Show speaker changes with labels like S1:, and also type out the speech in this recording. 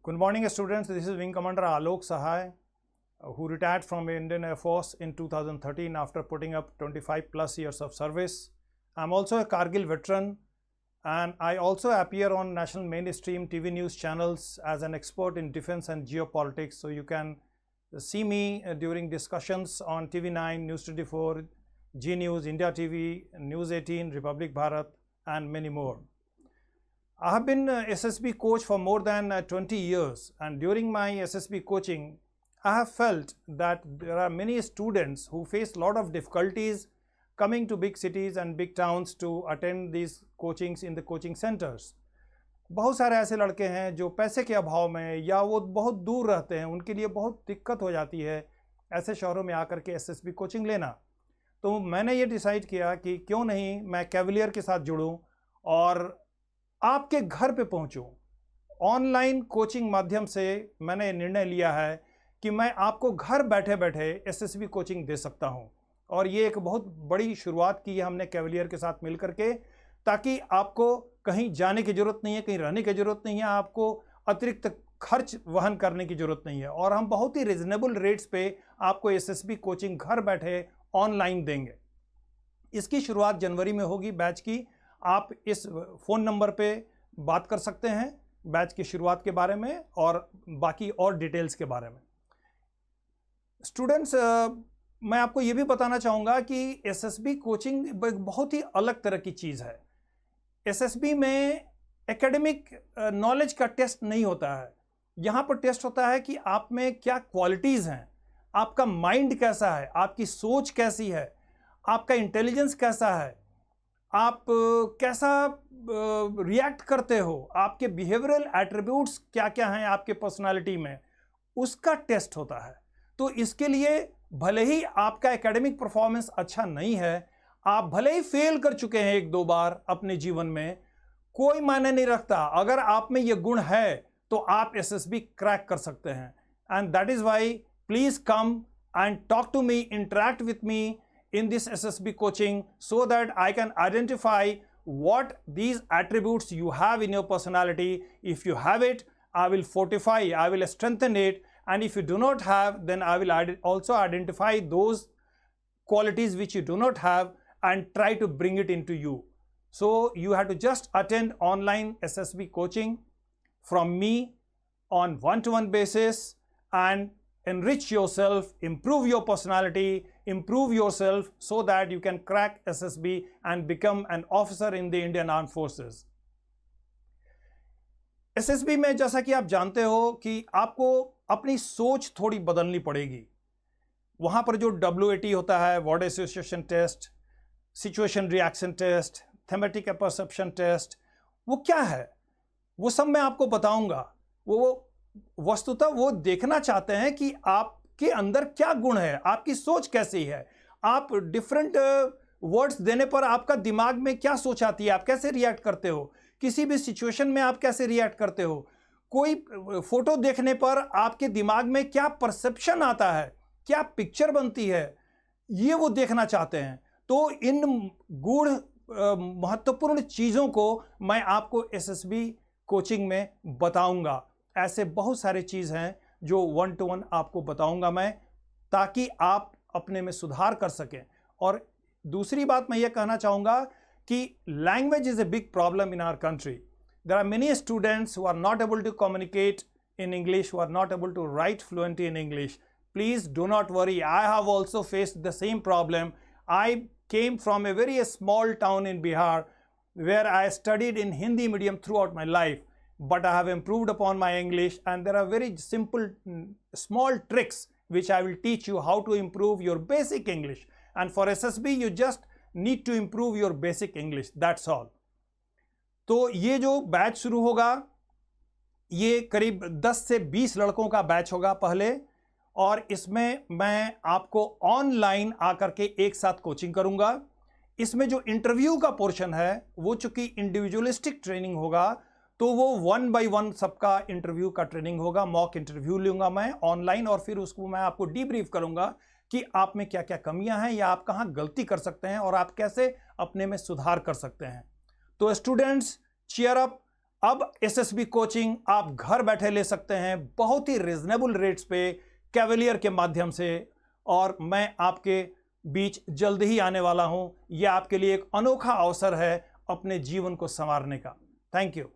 S1: Good morning, students. This is Wing Commander Alok Sahai, who retired from Indian Air Force in 2013 after putting up 25 plus years of service. I'm also a Kargil veteran, and I also appear on national mainstream TV news channels as an expert in defense and geopolitics. So you can see me during discussions on TV9, News 24, G News, India TV, News 18, Republic Bharat, and many more. I have been SSB coach for more than 20 years, and during my SSB coaching, I have felt that there are many students who face a lot of difficulties coming to big cities and big towns to attend these coachings in the coaching centers. बहुत सारे ऐसे लड़के हैं जो पैसे के अभाव में या वो बहुत दूर रहते हैं, उनके लिए बहुत दिक्कत हो जाती है ऐसे शहरों में आकर के SSB कोचिंग लेना। तो मैंने ये डिसाइड किया कि क्यों नहीं मैं कैवलियर के साथ जुड़ूं और आपके घर पे पहुंचूं। ऑनलाइन कोचिंग माध्यम से मैंने निर्णय लिया है कि मैं आपको घर बैठे बैठे SSB कोचिंग दे सकता हूं, और ये एक बहुत बड़ी शुरुआत की है हमने कैवलियर के साथ मिल करके, ताकि आपको कहीं जाने की ज़रूरत नहीं है, कहीं रहने की ज़रूरत नहीं है, आपको अतिरिक्त खर्च वहन करने की ज़रूरत नहीं है, और हम बहुत ही रिजनेबल रेट्स पे आपको SSB कोचिंग घर बैठे ऑनलाइन देंगे। इसकी शुरुआत जनवरी में होगी बैच की। आप इस फ़ोन नंबर पे बात कर सकते हैं बैच की शुरुआत के बारे में और बाकी और डिटेल्स के बारे में। स्टूडेंट्स, मैं आपको ये भी बताना चाहूँगा कि SSB कोचिंग एक बहुत ही अलग तरह की चीज़ है। SSB में एकेडमिक नॉलेज का टेस्ट नहीं होता है। यहाँ पर टेस्ट होता है कि आप में क्या क्वालिटीज़ हैं, आपका माइंड कैसा है, आपकी सोच कैसी है, आपका इंटेलिजेंस कैसा है, आप कैसा रिएक्ट करते हो, आपके बिहेवियरल एट्रीब्यूट्स क्या क्या हैं आपके पर्सनालिटी में, उसका टेस्ट होता है। तो इसके लिए भले ही आपका एकेडमिक परफॉर्मेंस अच्छा नहीं है, आप भले ही फेल कर चुके हैं एक दो बार अपने जीवन में, कोई मायने नहीं रखता। अगर आप में ये गुण है तो आप SSB क्रैक कर सकते हैं। And that is why please come and talk to me, interact with me in this SSB coaching so that I can identify what these attributes you have in your personality. If you have it, I will fortify, I will strengthen it, and if you do not have, then I will also identify those qualities which you do not have and try to bring it into you. So you have to just attend online SSB coaching from me on one-to-one basis and enrich yourself, improve your personality, improve yourself so that you can crack SSB and become an officer in the Indian Armed Forces. SSB में जैसा कि आप जानते हो कि आपको अपनी सोच थोड़ी बदलनी पड़ेगी। वहाँ पर जो WAT होता है, word association test, situation reaction test, thematic perception test, वो क्या है वो सब मैं आपको बताऊंगा। वो वस्तुतः वो देखना चाहते हैं कि आपके अंदर क्या गुण है, आपकी सोच कैसी है, आप डिफरेंट वर्ड्स देने पर आपका दिमाग में क्या सोच आती है, आप कैसे रिएक्ट करते हो, किसी भी सिचुएशन में आप कैसे रिएक्ट करते हो, कोई फोटो देखने पर आपके दिमाग में क्या परसेप्शन आता है, क्या पिक्चर बनती है, ये वो देखना चाहते हैं। तो इन गूढ़ महत्वपूर्ण चीज़ों को मैं आपको SSB कोचिंग में बताऊंगा। ऐसे बहुत सारे चीज़ हैं जो वन टू वन आपको बताऊंगा मैं, ताकि आप अपने में सुधार कर सकें। और दूसरी बात मैं ये कहना चाहूँगा कि language is a big problem in our country. There are many students who are not able to communicate in English, who are not able to write fluently in English. Please do not worry. I have also faced the same problem. I came from a very small town in Bihar where I studied in Hindi medium throughout my life. But I have improved upon my English, and there are very simple, small tricks which I will teach you how to improve your basic English. And for SSB, you just need to improve your basic English. That's all. तो ये जो batch शुरू होगा, ये करीब 10 से 20 लड़कों का बैच होगा पहले, और इसमें मैं आपको ऑनलाइन आकर के एक साथ कोचिंग करूंगा। इसमें जो इंटरव्यू का पोर्शन है वो चूंकि इंडिविजुअलिस्टिक ट्रेनिंग होगा, तो वो 1 by 1 सबका इंटरव्यू का ट्रेनिंग होगा। मॉक इंटरव्यू लूँगा मैं ऑनलाइन, और फिर उसको मैं आपको डीब्रीफ करूँगा कि आप में क्या क्या कमियां हैं या आप कहाँ गलती कर सकते हैं और आप कैसे अपने में सुधार कर सकते हैं। तो स्टूडेंट्स, चीयर अप, अब एसएसबी कोचिंग आप घर बैठे ले सकते हैं बहुत ही रिजनेबल रेट्स पे कैवेलियर के माध्यम से, और मैं आपके बीच जल्द ही आने वाला हूं। यह आपके लिए एक अनोखा अवसर है अपने जीवन को संवारने का। Thank you.